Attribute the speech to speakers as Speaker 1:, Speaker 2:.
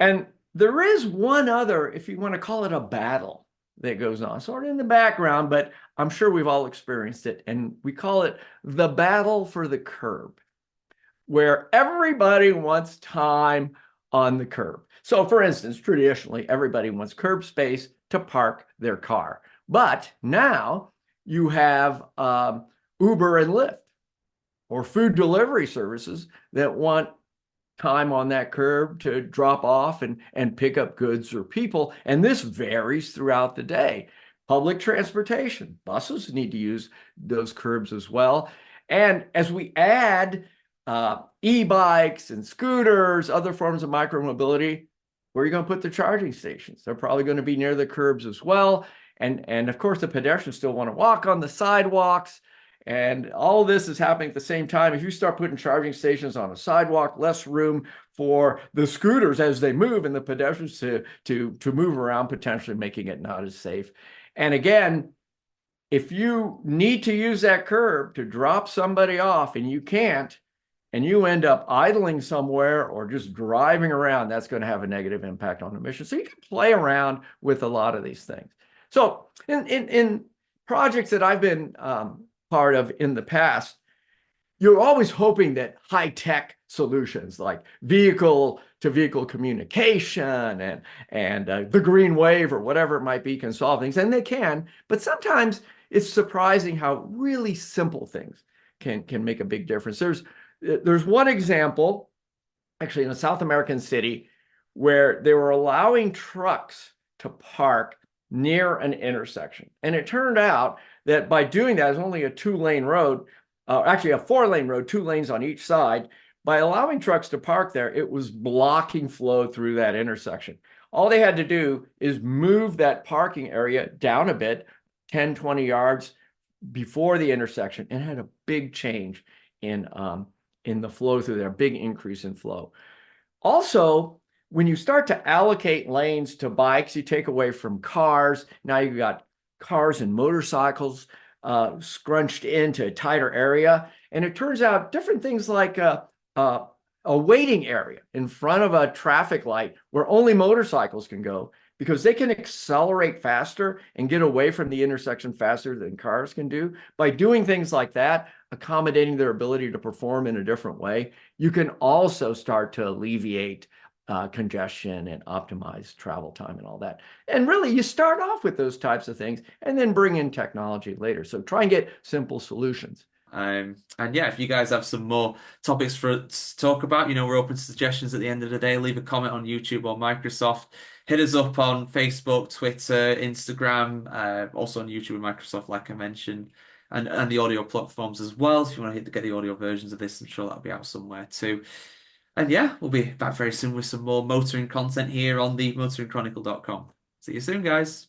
Speaker 1: And there is one other, if you want to call it a battle, that goes on, sort of in the background, but I'm sure we've all experienced it. And we call it the battle for the curb, where everybody wants time on the curb. So, for instance, traditionally, everybody wants curb space to park their car. But now you have Uber and Lyft or food delivery services that want time on that curb to drop off and pick up goods or people. And this varies throughout the day. Public transportation, buses need to use those curbs as well. And as we add e-bikes and scooters, other forms of micromobility, where are you going to put the charging stations? They're probably going to be near the curbs as well. And of course, the pedestrians still want to walk on the sidewalks. And all this is happening at the same time. If you start putting charging stations on a sidewalk, less room for the scooters as they move and the pedestrians to move around, potentially making it not as safe. And again, if you need to use that curb to drop somebody off and you can't, and you end up idling somewhere or just driving around, that's going to have a negative impact on emissions. So you can play around with a lot of these things. So in projects that I've been part of in the past, you're always hoping that high-tech solutions like vehicle-to-vehicle communication and the green wave or whatever it might be can solve things, and they can. But sometimes it's surprising how really simple things can make a big difference. There's one example, actually in a South American city, where they were allowing trucks to park near an intersection. And it turned out that by doing that, it's only a 2-lane road, actually a 4-lane road, 2 lanes on each side. By allowing trucks to park there, it was blocking flow through that intersection. All they had to do is move that parking area down a bit, 10, 20 yards before the intersection, and had a big change in the flow through there, big increase in flow. Also, when you start to allocate lanes to bikes, you take away from cars. Now you've got cars and motorcycles scrunched into a tighter area. And it turns out different things like a waiting area in front of a traffic light where only motorcycles can go, because they can accelerate faster and get away from the intersection faster than cars can do. By doing things like that, accommodating their ability to perform in a different way, you can also start to alleviate congestion and optimize travel time and all that. And really, you start off with those types of things and then bring in technology later. So try and get simple solutions.
Speaker 2: And yeah, if you guys have some more topics for us to talk about, we're open to suggestions at the end of the day. Leave a comment on YouTube or Microsoft. Hit us up on Facebook, Twitter, Instagram, also on YouTube and Microsoft, like I mentioned, and the audio platforms as well. If you want to get the audio versions of this, I'm sure that'll be out somewhere too. And yeah, we'll be back very soon with some more motoring content here on the motoringchronicle.com. See you soon, guys.